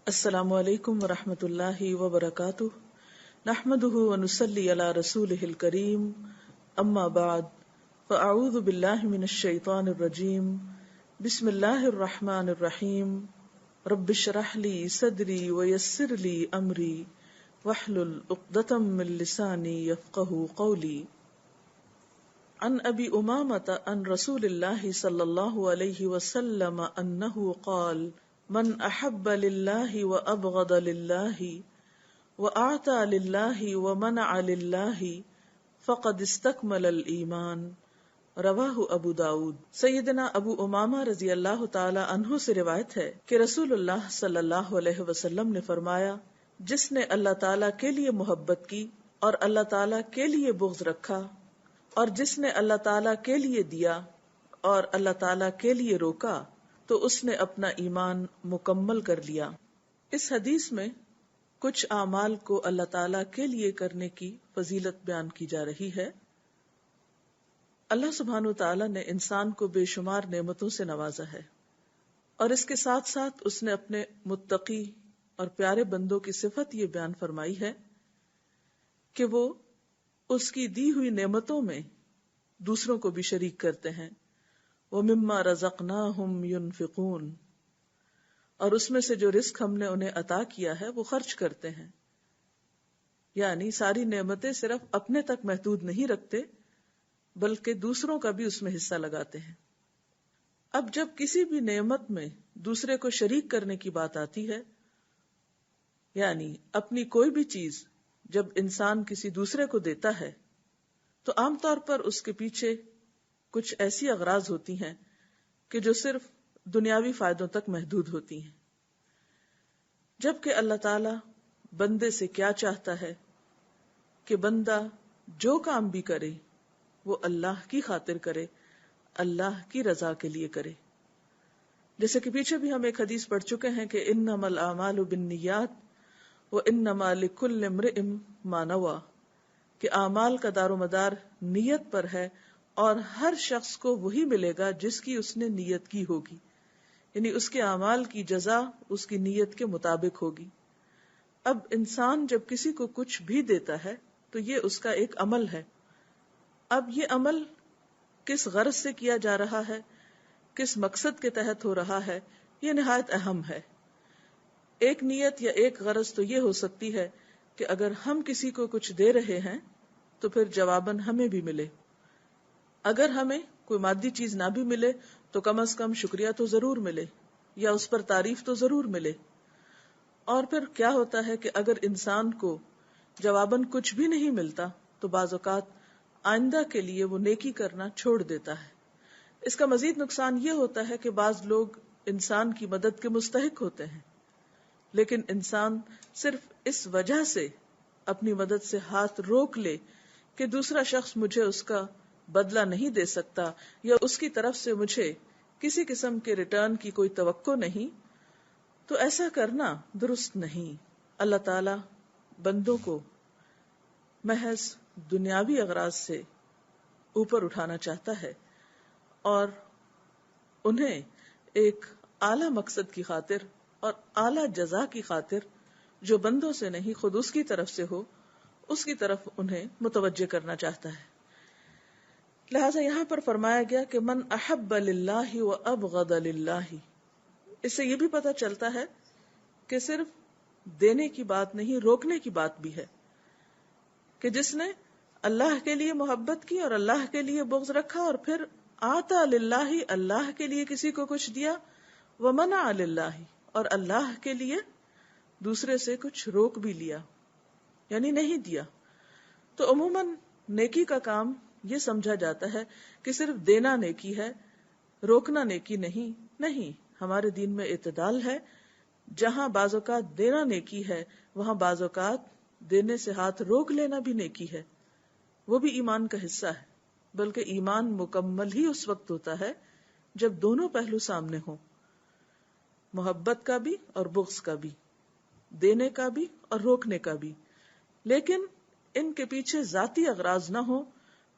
السلام علیکم ورحمۃ اللہ وبرکاتہ، نحمده ونصلی علی رسوله الکریم، اما بعد فاعوذ باللہ من الشیطان الرجیم، بسم اللہ الرحمن الرحیم، رب اشرح لی صدری ویسر لی امری واحلل عقدۃ من لسانی یفقہوا قولی۔ عن ابی امامۃ عن رسول اللہ صلی اللہ علیہ وسلم انہ قال من احب للہ وابغض للہ واعطى للہ ومنع للہ فقد استکمل الایمان، رواہ ابو داود۔ سیدنا ابو امامہ رضی اللہ تعالی عنہ سے روایت ہے کہ رسول اللہ صلی اللہ علیہ وسلم نے فرمایا، جس نے اللہ تعالی کے لیے محبت کی اور اللہ تعالی کے لیے بغض رکھا، اور جس نے اللہ تعالی کے لیے دیا اور اللہ تعالی کے لیے روکا، تو اس نے اپنا ایمان مکمل کر لیا۔ اس حدیث میں کچھ اعمال کو اللہ تعالی کے لیے کرنے کی فضیلت بیان کی جا رہی ہے۔ اللہ سبحانہ وتعالی نے انسان کو بے شمار نعمتوں سے نوازا ہے، اور اس کے ساتھ ساتھ اس نے اپنے متقی اور پیارے بندوں کی صفت یہ بیان فرمائی ہے کہ وہ اس کی دی ہوئی نعمتوں میں دوسروں کو بھی شریک کرتے ہیں۔ وَمِمَّا رَزَقْنَاهُمْ يُنْفِقُونَ، اور اس میں سے جو رزق ہم نے انہیں عطا کیا ہے وہ خرچ کرتے ہیں۔ یعنی ساری نعمتیں صرف اپنے تک محدود نہیں رکھتے بلکہ دوسروں کا بھی اس میں حصہ لگاتے ہیں۔ اب جب کسی بھی نعمت میں دوسرے کو شریک کرنے کی بات آتی ہے، یعنی اپنی کوئی بھی چیز جب انسان کسی دوسرے کو دیتا ہے تو عام طور پر اس کے پیچھے کچھ ایسی اغراض ہوتی ہیں کہ جو صرف دنیاوی فائدوں تک محدود ہوتی ہیں، جبکہ اللہ تعالی بندے سے کیا چاہتا ہے کہ بندہ جو کام بھی کرے وہ اللہ کی خاطر کرے، اللہ کی رضا کے لیے کرے۔ جیسے کہ پیچھے بھی ہم ایک حدیث پڑھ چکے ہیں کہ انما الاعمال بالنیات وانما لکل امرئ ما نوى، کہ اعمال کا دار و مدار نیت پر ہے اور ہر شخص کو وہی ملے گا جس کی اس نے نیت کی ہوگی، یعنی اس کے اعمال کی جزا اس کی نیت کے مطابق ہوگی۔ اب انسان جب کسی کو کچھ بھی دیتا ہے تو یہ اس کا ایک عمل ہے۔ اب یہ عمل کس غرض سے کیا جا رہا ہے، کس مقصد کے تحت ہو رہا ہے، یہ نہایت اہم ہے۔ ایک نیت یا ایک غرض تو یہ ہو سکتی ہے کہ اگر ہم کسی کو کچھ دے رہے ہیں تو پھر جواباً ہمیں بھی ملے۔ اگر ہمیں کوئی مادی چیز نہ بھی ملے تو کم از کم شکریہ تو ضرور ملے یا اس پر تعریف تو ضرور ملے۔ اور پھر کیا ہوتا ہے کہ اگر انسان کو جواباً کچھ بھی نہیں ملتا تو بعض اوقات آئندہ کے لیے وہ نیکی کرنا چھوڑ دیتا ہے۔ اس کا مزید نقصان یہ ہوتا ہے کہ بعض لوگ انسان کی مدد کے مستحق ہوتے ہیں، لیکن انسان صرف اس وجہ سے اپنی مدد سے ہاتھ روک لے کہ دوسرا شخص مجھے اس کا بدلہ نہیں دے سکتا یا اس کی طرف سے مجھے کسی قسم کے ریٹرن کی کوئی توقع نہیں، تو ایسا کرنا درست نہیں۔ اللہ تعالی بندوں کو محض دنیاوی اغراض سے اوپر اٹھانا چاہتا ہے اور انہیں ایک اعلی مقصد کی خاطر اور اعلی جزا کی خاطر جو بندوں سے نہیں خود اس کی طرف سے ہو، اس کی طرف انہیں متوجہ کرنا چاہتا ہے۔ لہذا یہاں پر فرمایا گیا کہ من احب للہ وابغض للہ، اس سے یہ بھی پتہ چلتا ہے کہ صرف دینے کی بات نہیں، روکنے کی بات بھی ہے، کہ جس نے اللہ کے لیے محبت کی اور اللہ کے لیے بغض رکھا اور پھر آتا للہ، اللہ کے لیے کسی کو کچھ دیا، ومنع للہ، اور اللہ کے لیے دوسرے سے کچھ روک بھی لیا، یعنی نہیں دیا۔ تو عموماً نیکی کا کام یہ سمجھا جاتا ہے کہ صرف دینا نیکی ہے، روکنا نیکی نہیں۔ ہمارے دین میں اعتدال ہے، جہاں بعض اوقات دینا نیکی ہے وہاں بعض اوقات دینے سے ہاتھ روک لینا بھی نیکی ہے، وہ بھی ایمان کا حصہ ہے۔ بلکہ ایمان مکمل ہی اس وقت ہوتا ہے جب دونوں پہلو سامنے ہوں، محبت کا بھی اور بغض کا بھی، دینے کا بھی اور روکنے کا بھی، لیکن ان کے پیچھے ذاتی اغراض نہ ہو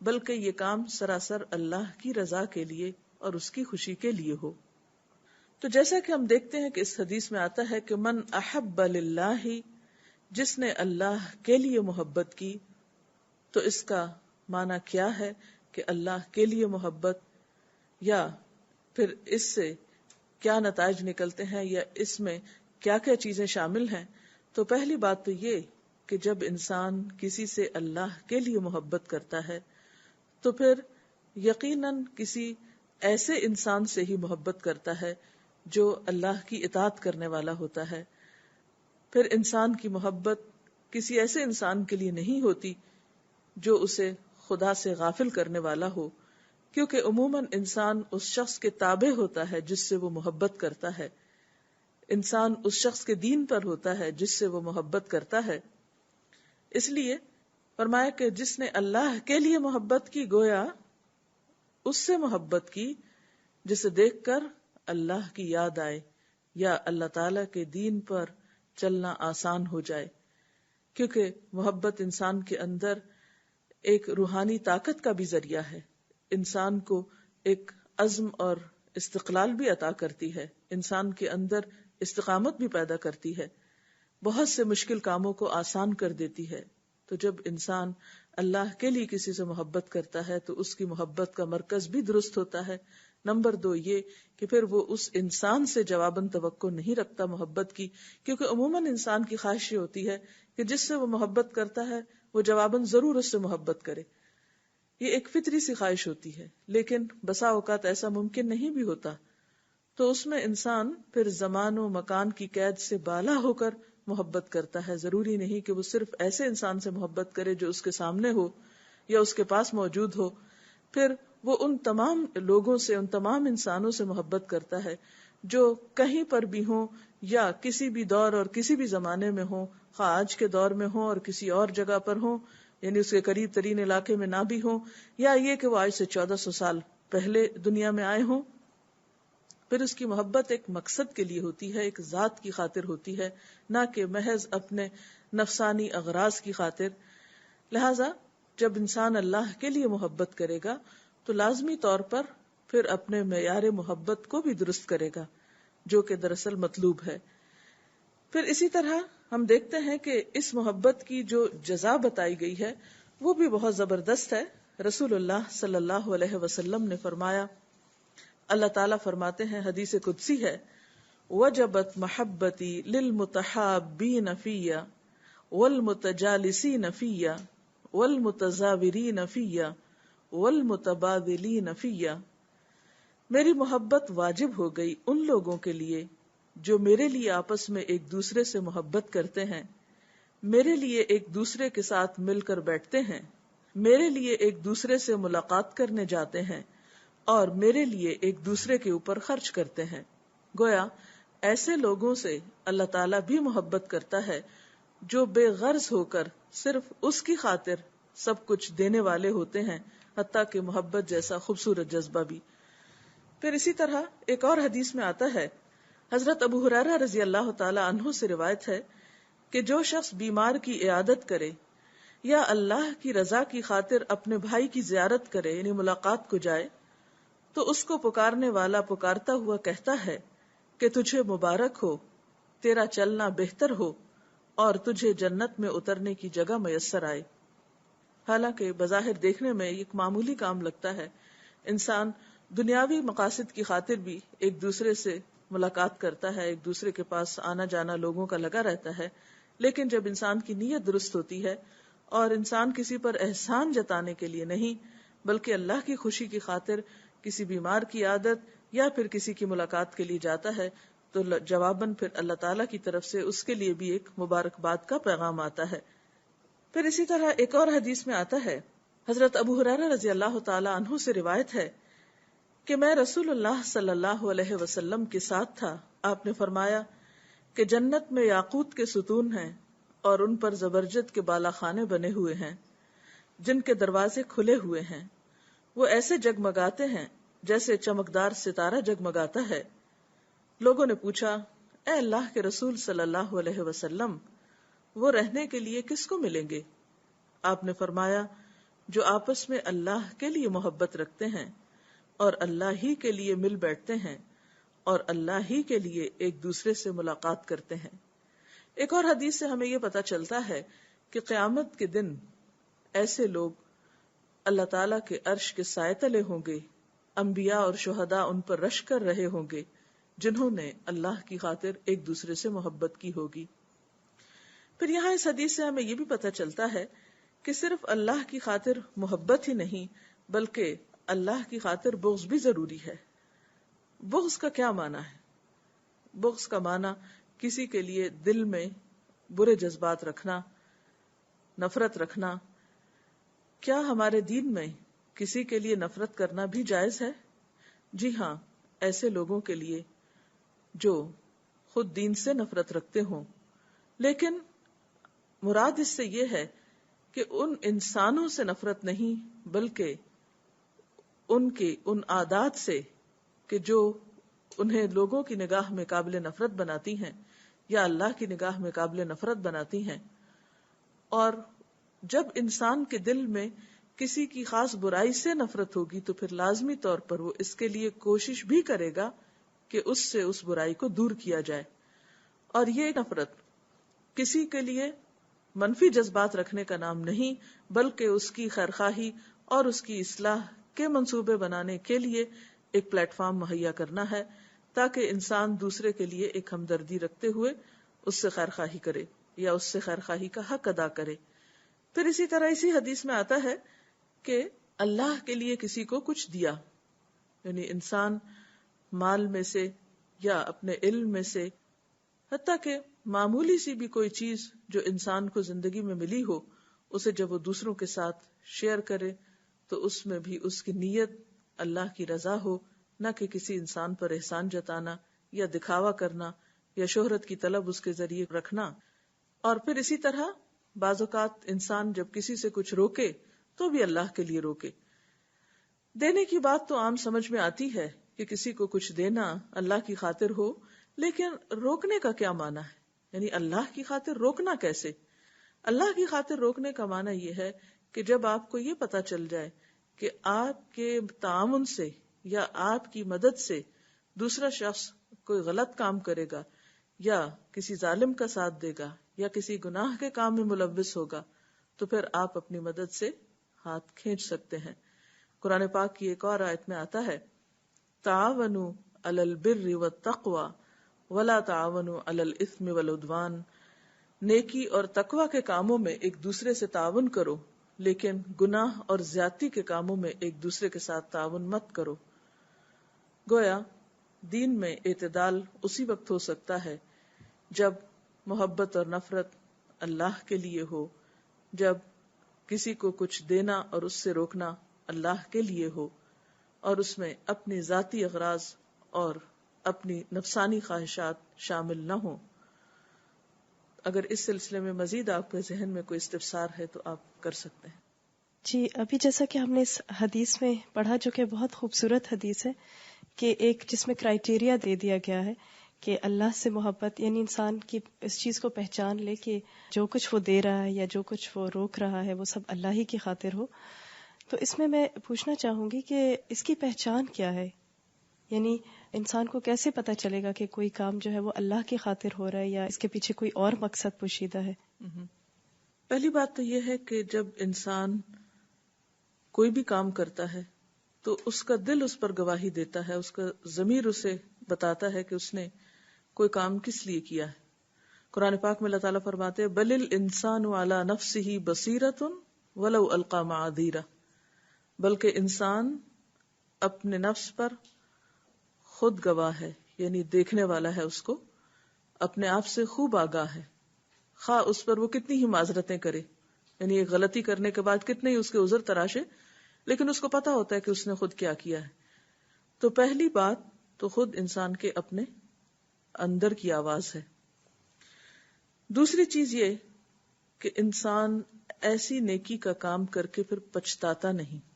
بلکہ یہ کام سراسر اللہ کی رضا کے لیے اور اس کی خوشی کے لیے ہو۔ تو جیسا کہ ہم دیکھتے ہیں کہ اس حدیث میں آتا ہے کہ من احب للہ، جس نے اللہ کے لیے محبت کی، تو اس کا معنی کیا ہے کہ اللہ کے لیے محبت، یا پھر اس سے کیا نتائج نکلتے ہیں، یا اس میں کیا کیا چیزیں شامل ہیں؟ تو پہلی بات تو یہ کہ جب انسان کسی سے اللہ کے لیے محبت کرتا ہے تو پھر یقیناً کسی ایسے انسان سے ہی محبت کرتا ہے جو اللہ کی اطاعت کرنے والا ہوتا ہے. پھر انسان کی محبت کسی ایسے انسان کے لیے نہیں ہوتی جو اسے خدا سے غافل کرنے والا ہو، کیونکہ عموماً انسان اس شخص کے تابع ہوتا ہے جس سے وہ محبت کرتا ہے، انسان اس شخص کے دین پر ہوتا ہے جس سے وہ محبت کرتا ہے. اس لیے فرمایا کہ جس نے اللہ کے لیے محبت کی، گویا اس سے محبت کی جسے دیکھ کر اللہ کی یاد آئے یا اللہ تعالی کے دین پر چلنا آسان ہو جائے، کیونکہ محبت انسان کے اندر ایک روحانی طاقت کا بھی ذریعہ ہے، انسان کو ایک عزم اور استقلال بھی عطا کرتی ہے، انسان کے اندر استقامت بھی پیدا کرتی ہے، بہت سے مشکل کاموں کو آسان کر دیتی ہے. تو جب انسان اللہ کے لیے کسی سے محبت کرتا ہے تو اس کی محبت کا مرکز بھی درست ہوتا ہے. نمبر 2 یہ کہ پھر وہ اس انسان سے جواباً توقع نہیں رکھتا محبت کی، کیونکہ عموماً انسان کی خواہش یہ ہوتی ہے کہ جس سے وہ محبت کرتا ہے وہ جواباً ضرور اس سے محبت کرے. یہ ایک فطری سی خواہش ہوتی ہے، لیکن بسا اوقات ایسا ممکن نہیں بھی ہوتا. تو اس میں انسان پھر زمان و مکان کی قید سے بالا ہو کر محبت کرتا ہے. ضروری نہیں کہ وہ صرف ایسے انسان سے محبت کرے جو اس کے سامنے ہو یا اس کے پاس موجود ہو، پھر وہ ان تمام لوگوں سے، ان تمام انسانوں سے محبت کرتا ہے جو کہیں پر بھی ہوں یا کسی بھی دور اور کسی بھی زمانے میں ہوں، خواہ آج کے دور میں ہوں اور کسی اور جگہ پر ہوں، یعنی اس کے قریب ترین علاقے میں نہ بھی ہوں، یا یہ کہ وہ آج سے 1400 سال پہلے دنیا میں آئے ہوں. پھر اس کی محبت ایک مقصد کے لیے ہوتی ہے، ایک ذات کی خاطر ہوتی ہے، نہ کہ محض اپنے نفسانی اغراض کی خاطر. لہذا جب انسان اللہ کے لیے محبت کرے گا تو لازمی طور پر پھر اپنے معیار محبت کو بھی درست کرے گا، جو کہ دراصل مطلوب ہے. پھر اسی طرح ہم دیکھتے ہیں کہ اس محبت کی جو جزا بتائی گئی ہے وہ بھی بہت زبردست ہے. رسول اللہ صلی اللہ علیہ وسلم نے فرمایا، اللہ تعالیٰ فرماتے ہیں، حدیث قدسی ہے، وجبت محبتی للمتحابین فیّ والمتجالسین فیّ والمتزاورین فیّ والمتبادلین فیّ. میری محبت واجب ہو گئی ان لوگوں کے لیے جو میرے لیے آپس میں ایک دوسرے سے محبت کرتے ہیں، میرے لیے ایک دوسرے کے ساتھ مل کر بیٹھتے ہیں، میرے لیے ایک دوسرے سے ملاقات کرنے جاتے ہیں اور میرے لیے ایک دوسرے کے اوپر خرچ کرتے ہیں. گویا ایسے لوگوں سے اللہ تعالیٰ بھی محبت کرتا ہے جو بے غرض ہو کر صرف اس کی خاطر سب کچھ دینے والے ہوتے ہیں، حتیٰ کہ محبت جیسا خوبصورت جذبہ بھی. پھر اسی طرح ایک اور حدیث میں آتا ہے، حضرت ابو ہریرہ رضی اللہ تعالی عنہ سے روایت ہے کہ جو شخص بیمار کی عیادت کرے یا اللہ کی رضا کی خاطر اپنے بھائی کی زیارت کرے، یعنی ملاقات کو جائے، تو اس کو پکارنے والا پکارتا ہوا کہتا ہے کہ تجھے مبارک ہو، تیرا چلنا بہتر ہو اور تجھے جنت میں اترنے کی جگہ میسر آئے. حالانکہ بظاہر دیکھنے میں ایک معمولی کام لگتا ہے، انسان دنیاوی مقاصد کی خاطر بھی ایک دوسرے سے ملاقات کرتا ہے، ایک دوسرے کے پاس آنا جانا لوگوں کا لگا رہتا ہے، لیکن جب انسان کی نیت درست ہوتی ہے اور انسان کسی پر احسان جتانے کے لیے نہیں بلکہ اللہ کی خوشی کی خاطر کسی بیمار کی عادت یا پھر کسی کی ملاقات کے لیے جاتا ہے، تو جواباً پھر اللہ تعالیٰ کی طرف سے اس کے لیے بھی ایک مبارکباد کا پیغام آتا ہے. پھر اسی طرح ایک اور حدیث میں آتا ہے، حضرت ابو ہریرہ رضی اللہ تعالی عنہ سے روایت ہے کہ میں رسول اللہ صلی اللہ علیہ وسلم کے ساتھ تھا. آپ نے فرمایا کہ جنت میں یاقوت کے ستون ہیں اور ان پر زبرجد کے بالا خانے بنے ہوئے ہیں جن کے دروازے کھلے ہوئے ہیں، وہ ایسے جگمگاتے ہیں جیسے چمکدار ستارہ جگمگاتا ہے. لوگوں نے پوچھا، اے اللہ کے رسول صلی اللہ علیہ وسلم، وہ رہنے کے لیے کس کو ملیں گے؟ آپ نے فرمایا، جو آپس میں اللہ کے لیے محبت رکھتے ہیں اور اللہ ہی کے لیے مل بیٹھتے ہیں اور اللہ ہی کے لیے ایک دوسرے سے ملاقات کرتے ہیں۔ ایک اور حدیث سے ہمیں یہ پتہ چلتا ہے کہ قیامت کے دن ایسے لوگ اللہ تعالیٰ کے عرش کے سائے تلے ہوں گے، انبیاء اور شہداء ان پر رش کر رہے ہوں گے جنہوں نے اللہ کی خاطر ایک دوسرے سے محبت کی ہوگی۔ پھر یہاں اس حدیث سے ہمیں یہ بھی پتہ چلتا ہے کہ صرف اللہ کی خاطر محبت ہی نہیں بلکہ اللہ کی خاطر بغض بھی ضروری ہے۔ بغض کا کیا معنی ہے؟ بغض کا معنی کسی کے لیے دل میں برے جذبات رکھنا، نفرت رکھنا۔ کیا ہمارے دین میں کسی کے لیے نفرت کرنا بھی جائز ہے؟ جی ہاں، ایسے لوگوں کے لیے جو خود دین سے نفرت رکھتے ہوں، لیکن مراد اس سے یہ ہے کہ ان انسانوں سے نفرت نہیں بلکہ ان کے ان عادات سے کہ جو انہیں لوگوں کی نگاہ میں قابل نفرت بناتی ہیں یا اللہ کی نگاہ میں قابل نفرت بناتی ہیں۔ اور جب انسان کے دل میں کسی کی خاص برائی سے نفرت ہوگی تو پھر لازمی طور پر وہ اس کے لیے کوشش بھی کرے گا کہ اس سے اس برائی کو دور کیا جائے۔ اور یہ نفرت کسی کے لیے منفی جذبات رکھنے کا نام نہیں بلکہ اس کی خیرخواہی اور اس کی اصلاح کے منصوبے بنانے کے لیے ایک پلیٹ فارم مہیا کرنا ہے تاکہ انسان دوسرے کے لیے ایک ہمدردی رکھتے ہوئے اس سے خیرخواہی کرے یا اس سے خیرخواہی کا حق ادا کرے۔ پھر اسی طرح اسی حدیث میں آتا ہے کہ اللہ کے لیے کسی کو کچھ دیا، یعنی انسان مال میں سے یا اپنے علم میں سے، حتیٰ کہ معمولی سی بھی کوئی چیز جو انسان کو زندگی میں ملی ہو، اسے جب وہ دوسروں کے ساتھ شیئر کرے تو اس میں بھی اس کی نیت اللہ کی رضا ہو، نہ کہ کسی انسان پر احسان جتانا یا دکھاوا کرنا یا شہرت کی طلب اس کے ذریعے رکھنا۔ اور پھر اسی طرح بعض اوقات انسان جب کسی سے کچھ روکے تو بھی اللہ کے لیے روکے۔ دینے کی بات تو عام سمجھ میں آتی ہے کہ کسی کو کچھ دینا اللہ کی خاطر ہو، لیکن روکنے کا کیا معنی ہے؟ یعنی اللہ کی خاطر روکنا کیسے؟ اللہ کی خاطر روکنے کا معنی یہ ہے کہ جب آپ کو یہ پتا چل جائے کہ آپ کے تعاون سے یا آپ کی مدد سے دوسرا شخص کوئی غلط کام کرے گا یا کسی ظالم کا ساتھ دے گا یا کسی گناہ کے کام میں ملوث ہوگا تو پھر آپ اپنی مدد سے ہاتھ کھینچ سکتے ہیں۔ قرآن پاک کی ایک اور آیت میں آتا ہے، تعاونوا علی البر والتقوی ولا تعاونوا علی الاثم والعدوان، نیکی اور تقوی کے کاموں میں ایک دوسرے سے تعاون کرو لیکن گناہ اور زیادتی کے کاموں میں ایک دوسرے کے ساتھ تعاون مت کرو۔ گویا دین میں اعتدال اسی وقت ہو سکتا ہے جب محبت اور نفرت اللہ کے لیے ہو، جب کسی کو کچھ دینا اور اس سے روکنا اللہ کے لیے ہو اور اس میں اپنی ذاتی اغراض اور اپنی نفسانی خواہشات شامل نہ ہوں۔ اگر اس سلسلے میں مزید آپ کے ذہن میں کوئی استفسار ہے تو آپ کر سکتے ہیں۔ جی، ابھی جیسا کہ ہم نے اس حدیث میں پڑھا جو کہ بہت خوبصورت حدیث ہے کہ ایک جس میں کرائیٹیریا دے دیا گیا ہے کہ اللہ سے محبت، یعنی انسان کی اس چیز کو پہچان لے کہ جو کچھ وہ دے رہا ہے یا جو کچھ وہ روک رہا ہے وہ سب اللہ ہی کی خاطر ہو۔ تو اس میں پوچھنا چاہوں گی کہ اس کی پہچان کیا ہے؟ یعنی انسان کو کیسے پتہ چلے گا کہ کوئی کام جو ہے وہ اللہ کی خاطر ہو رہا ہے یا اس کے پیچھے کوئی اور مقصد پوشیدہ ہے؟ پہلی بات تو یہ ہے کہ جب انسان کوئی بھی کام کرتا ہے تو اس کا دل اس پر گواہی دیتا ہے، اس کا ضمیر اسے بتاتا ہے کہ اس نے کوئی کام کس لیے کیا ہے۔ قرآن پاک میں اللہ تعالیٰ فرماتے ہیں بل الانسان علی نفسہ بصیرۃ ولو القی معاذیرہ، بلکہ انسان اپنے نفس پر خود گواہ ہے، یعنی دیکھنے والا ہے، اس کو اپنے آپ سے خوب آگاہ ہے، خواہ اس پر وہ کتنی ہی معذرتیں کرے، یعنی ایک غلطی کرنے کے بعد کتنے ہی اس کے عذر تراشے، لیکن اس کو پتا ہوتا ہے کہ اس نے خود کیا کیا ہے۔ تو پہلی بات تو خود انسان کے اپنے اندر کی آواز ہے۔ دوسری چیز یہ کہ انسان ایسی نیکی کا کام کر کے پھر پچھتاتا نہیں،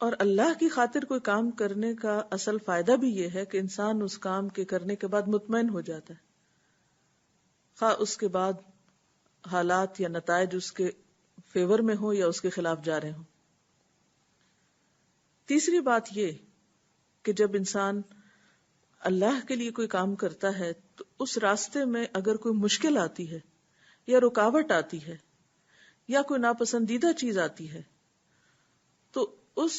اور اللہ کی خاطر کوئی کام کرنے کا اصل فائدہ بھی یہ ہے کہ انسان اس کام کے کرنے کے بعد مطمئن ہو جاتا ہے، خواہ اس کے بعد حالات یا نتائج اس کے فیور میں ہو یا اس کے خلاف جا رہے ہوں۔ تیسری بات یہ کہ جب انسان اللہ کے لیے کوئی کام کرتا ہے تو اس راستے میں اگر کوئی مشکل آتی ہے یا رکاوٹ آتی ہے یا کوئی ناپسندیدہ چیز آتی ہے تو اس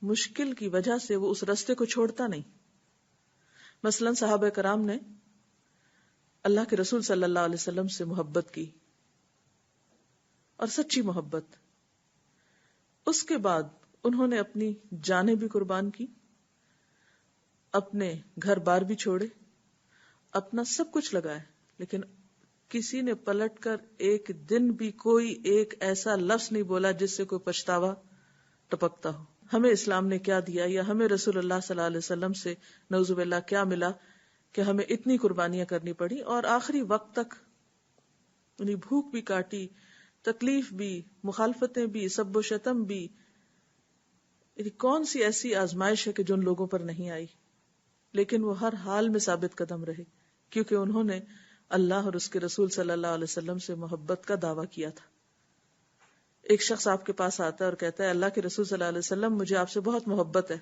مشکل کی وجہ سے وہ اس راستے کو چھوڑتا نہیں. مثلا صحابہ کرام نے اللہ کے رسول صلی اللہ علیہ وسلم سے محبت کی اور سچی محبت. اس کے بعد انہوں نے اپنی جانیں بھی قربان کی, اپنے گھر بار بھی چھوڑے, اپنا سب کچھ لگایا, لیکن کسی نے پلٹ کر ایک دن بھی کوئی ایک ایسا لفظ نہیں بولا جس سے کوئی پچھتاوا ٹپکتا ہو. ہمیں اسلام نے کیا دیا یا ہمیں رسول اللہ صلی اللہ علیہ وسلم سے نعوذ باللہ کیا ملا کہ ہمیں اتنی قربانیاں کرنی پڑی اور آخری وقت تک انہیں بھوک بھی کاٹی, تکلیف بھی, مخالفتیں بھی, سب و شتم بھی. کون سی ایسی آزمائش ہے کہ جو ان لوگوں پر نہیں آئی, لیکن وہ ہر حال میں ثابت قدم رہے کیونکہ انہوں نے اللہ اور اس کے رسول صلی اللہ علیہ وسلم سے محبت کا دعویٰ کیا تھا. ایک شخص آپ کے پاس آتا ہے اور کہتا ہے اللہ کے رسول صلی اللہ علیہ وسلم مجھے آپ سے بہت محبت ہے.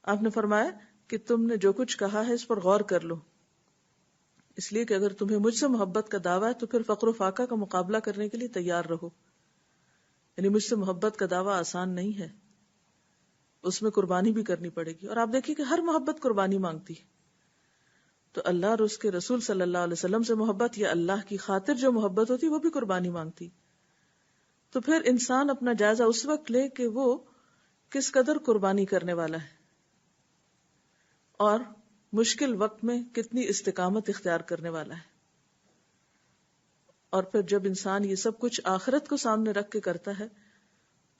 آپ نے فرمایا کہ تم نے جو کچھ کہا ہے اس پر غور کر لو, اس لیے کہ اگر تمہیں مجھ سے محبت کا دعویٰ ہے تو پھر فقر و فاقہ کا مقابلہ کرنے کے لیے تیار رہو. یعنی مجھ سے محبت کا دعویٰ آسان نہیں ہے, اس میں قربانی بھی کرنی پڑے گی. اور آپ دیکھیں کہ ہر محبت قربانی مانگتی ہے. تو اللہ اور اس کے رسول صلی اللہ علیہ وسلم سے محبت یا اللہ کی خاطر جو محبت ہوتی وہ بھی قربانی مانگتی. تو پھر انسان اپنا جائزہ اس وقت لے کہ وہ کس قدر قربانی کرنے والا ہے اور مشکل وقت میں کتنی استقامت اختیار کرنے والا ہے. اور پھر جب انسان یہ سب کچھ آخرت کو سامنے رکھ کے کرتا ہے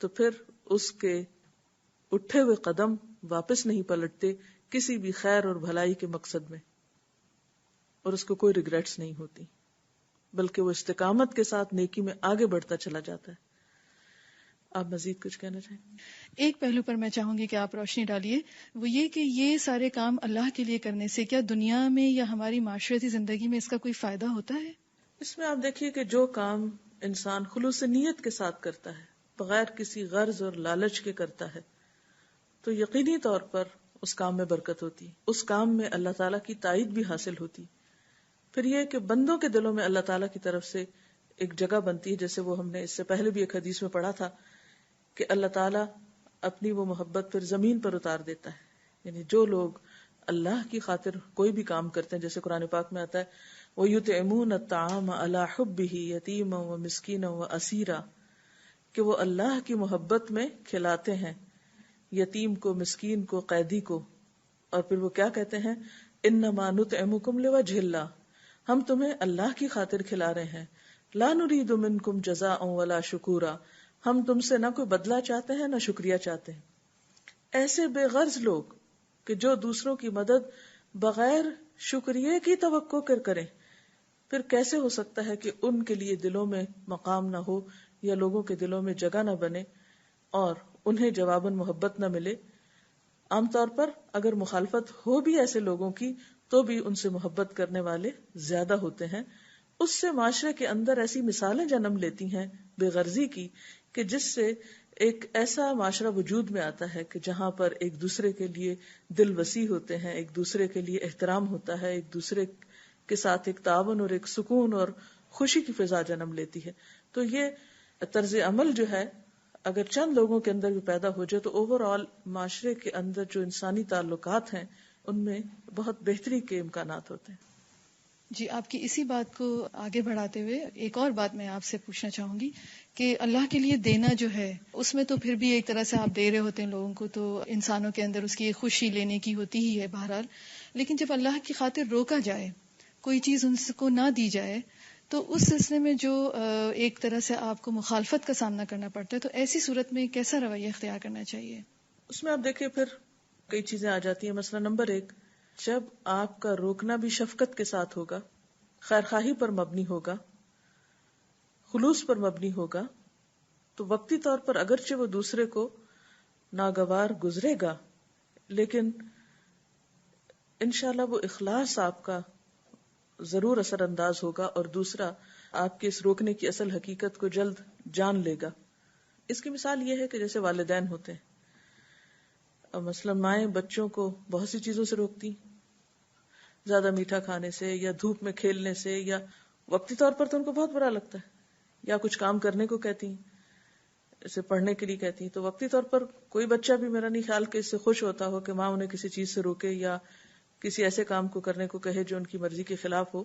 تو پھر اس کے اٹھے ہوئے قدم واپس نہیں پلٹتے کسی بھی خیر اور بھلائی کے مقصد میں, اور اس کو کوئی ریگریٹس نہیں ہوتی, بلکہ وہ استقامت کے ساتھ نیکی میں آگے بڑھتا چلا جاتا ہے. آپ مزید کچھ کہنا چاہیں؟ ایک پہلو پر میں چاہوں گی کہ آپ روشنی ڈالیے, وہ یہ کہ یہ سارے کام اللہ کے لیے کرنے سے کیا دنیا میں یا ہماری معاشرتی زندگی میں اس کا کوئی فائدہ ہوتا ہے؟ اس میں آپ دیکھیے کہ جو کام انسان خلوص نیت کے ساتھ کرتا ہے, بغیر کسی غرض اور لالچ کے کرتا ہے, تو یقینی طور پر اس کام میں برکت ہوتی, اس کام میں اللہ تعالیٰ کی تائید بھی حاصل ہوتی. پھر یہ کہ بندوں کے دلوں میں اللہ تعالیٰ کی طرف سے ایک جگہ بنتی ہے, جیسے وہ ہم نے اس سے پہلے بھی ایک حدیث میں پڑھا تھا کہ اللہ تعالیٰ اپنی وہ محبت پھر زمین پر اتار دیتا ہے. یعنی جو لوگ اللہ کی خاطر کوئی بھی کام کرتے ہیں, جیسے قرآن پاک میں آتا ہے وَيُطْعِمُونَ الطَّعَامَ عَلَى حُبِّهِ يَتِيمًا وَمِسْكِينًا وَأَسِيرًا, کہ وہ اللہ کی محبت میں کھلاتے ہیں یتیم کو, مسکین کو, قیدی کو. اور پھر وہ کیا کہتے ہیں انما نطعمکم لوجہ اللہ, ہم تمہیں اللہ کی خاطر کھلا رہے ہیں, لا نرید منکم جزاء ولا شکورا, ہم تم سے نہ کوئی بدلہ چاہتے ہیں نہ شکریہ چاہتے ہیں. ایسے بے غرض لوگ کہ جو دوسروں کی مدد بغیر شکریہ کی توقع کر کریں, پھر کیسے ہو سکتا ہے کہ ان کے لیے دلوں میں مقام نہ ہو یا لوگوں کے دلوں میں جگہ نہ بنے اور انہیں جواباً محبت نہ ملے. عام طور پر اگر مخالفت ہو بھی ایسے لوگوں کی تو بھی ان سے محبت کرنے والے زیادہ ہوتے ہیں. اس سے معاشرے کے اندر ایسی مثالیں جنم لیتی ہیں بے غرضی کی کہ جس سے ایک ایسا معاشرہ وجود میں آتا ہے کہ جہاں پر ایک دوسرے کے لیے دل وسیع ہوتے ہیں, ایک دوسرے کے لیے احترام ہوتا ہے, ایک دوسرے کے ساتھ ایک تعاون اور ایک سکون اور خوشی کی فضا جنم لیتی ہے. تو یہ طرز عمل جو ہے اگر چند لوگوں کے اندر بھی پیدا ہو جائے تو اوور آل معاشرے کے اندر جو انسانی تعلقات ہیں ان میں بہت بہتری کے امکانات ہوتے ہیں. جی, آپ کی اسی بات کو آگے بڑھاتے ہوئے ایک اور بات میں آپ سے پوچھنا چاہوں گی کہ اللہ کے لیے دینا جو ہے اس میں تو پھر بھی ایک طرح سے آپ دے رہے ہوتے ہیں لوگوں کو, تو انسانوں کے اندر اس کی خوشی لینے کی ہوتی ہی ہے بہرحال. لیکن جب اللہ کی خاطر روکا جائے, کوئی چیز ان کو نہ دی جائے, تو اس سلسلے میں جو ایک طرح سے آپ کو مخالفت کا سامنا کرنا پڑتا ہے, تو ایسی صورت میں کیسا رویہ اختیار کرنا چاہیے؟ اس میں آپ دیکھیں پھر کئی چیزیں آ جاتی ہیں. مثلا نمبر 1, جب آپ کا روکنا بھی شفقت کے ساتھ ہوگا, خیرخواہی پر مبنی ہوگا, خلوص پر مبنی ہوگا, تو وقتی طور پر اگرچہ وہ دوسرے کو ناگوار گزرے گا لیکن انشاءاللہ وہ اخلاص آپ کا ضرور اثر انداز ہوگا اور دوسرا آپ کے اس روکنے کی اصل حقیقت کو جلد جان لے گا. اس کی مثال یہ ہے کہ جیسے والدین ہوتے ہیں, مثلا مائیں بچوں کو بہت سی چیزوں سے روکتی، زیادہ میٹھا کھانے سے یا دھوپ میں کھیلنے سے، یا وقتی طور پر تو ان کو بہت برا لگتا ہے، یا کچھ کام کرنے کو کہتی ہیں، اسے پڑھنے کے لیے کہتی ہیں، تو وقتی طور پر کوئی بچہ بھی میرا نہیں خیال کہ اس سے خوش ہوتا ہو کہ ماں انہیں کسی چیز سے روکے یا کسی ایسے کام کو کرنے کو کہے جو ان کی مرضی کے خلاف ہو.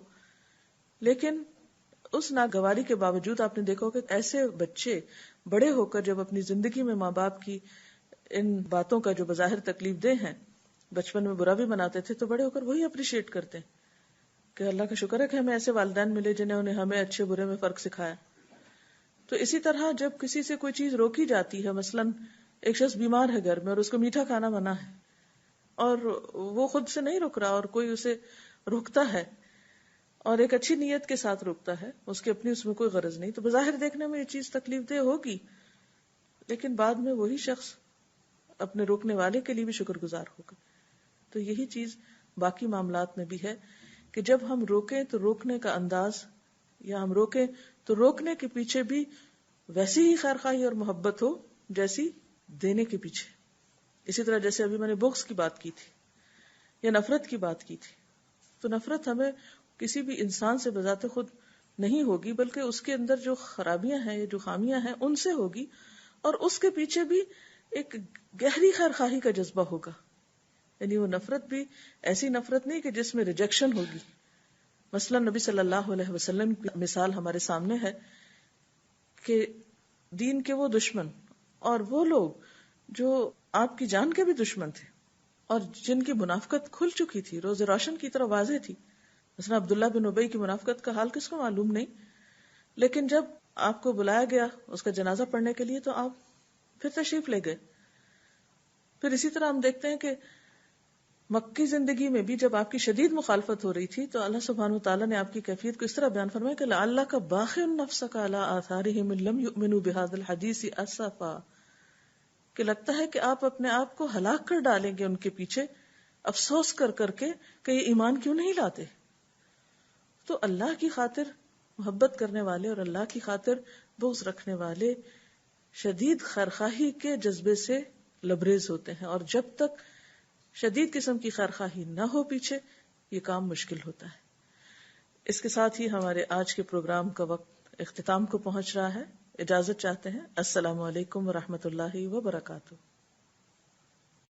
لیکن اس ناگواری کے باوجود آپ نے دیکھا کہ ایسے بچے بڑے ہو کر جب اپنی زندگی میں ماں باپ کی ان باتوں کا جو بظاہر تکلیف دہ ہیں بچپن میں برا بھی بناتے تھے، تو بڑے ہو کر وہی اپریشیٹ کرتے ہیں کہ اللہ کا شکر ہے کہ ہمیں ایسے والدین ملے جنہوں نے ہمیں اچھے برے میں فرق سکھایا. تو اسی طرح جب کسی سے کوئی چیز روکی جاتی ہے، مثلا ایک شخص بیمار ہے گھر میں اور اس کو میٹھا کھانا منع ہے اور وہ خود سے نہیں رک رہا اور کوئی اسے روکتا ہے اور ایک اچھی نیت کے ساتھ روکتا ہے، اس کی اپنی اس میں کوئی غرض نہیں، تو بظاہر دیکھنے میں یہ چیز تکلیف دہ ہوگی، لیکن بعد میں وہی شخص اپنے روکنے والے کے لیے بھی شکر گزار ہوگا. تو یہی چیز باقی معاملات میں بھی ہے کہ جب ہم روکیں تو روکنے کا انداز، یا ہم روکیں تو روکنے کے پیچھے بھی ویسی ہی خیرخواہی اور محبت ہو جیسی دینے کے پیچھے. اسی طرح جیسے ابھی میں نے بغض کی بات کی تھی یا نفرت کی بات کی تھی، تو نفرت ہمیں کسی بھی انسان سے بذات خود نہیں ہوگی، بلکہ اس کے اندر جو خرابیاں ہیں یا جو خامیاں ہیں ان سے ہوگی، اور اس کے پیچھے بھی ایک گہری خیرخواہی کا جذبہ ہوگا. یعنی وہ نفرت بھی ایسی نفرت نہیں کہ جس میں ریجیکشن ہوگی. مثلا نبی صلی اللہ علیہ وسلم کی مثال ہمارے سامنے ہے کہ دین کے وہ دشمن اور وہ لوگ جو آپ کی جان کے بھی دشمن تھے اور جن کی منافقت کھل چکی تھی، روز روشن کی طرح واضح تھی. مثلا عبداللہ بن ابی کی منافقت کا حال کس کو معلوم نہیں، لیکن جب آپ کو بلایا گیا اس کا جنازہ پڑھنے کے لیے تو آپ پھر تشریف لے گئے. پھر اسی طرح ہم دیکھتے ہیں کہ مکی زندگی میں بھی جب آپ کی شدید مخالفت ہو رہی تھی تو اللہ سبحانہ وتعالی نے آپ کی کیفیت کو اس طرح بیان فرمایا کہ لعلک باخع نفسک علی آثارہم ان لم یؤمنوا بہذا الحدیث اسفا، کہ لگتا ہے کہ آپ اپنے آپ کو ہلاک کر ڈالیں گے ان کے پیچھے افسوس کر کر کے کہ یہ ایمان کیوں نہیں لاتے. تو اللہ کی خاطر محبت کرنے والے اور اللہ کی خاطر بغض رکھنے والے شدید خیرخواہی کے جذبے سے لبریز ہوتے ہیں، اور جب تک شدید قسم کی خیرخواہی نہ ہو پیچھے یہ کام مشکل ہوتا ہے. اس کے ساتھ ہی ہمارے آج کے پروگرام کا وقت اختتام کو پہنچ رہا ہے. اجازت چاہتے ہیں. السلام علیکم ورحمۃ اللہ وبرکاتہ.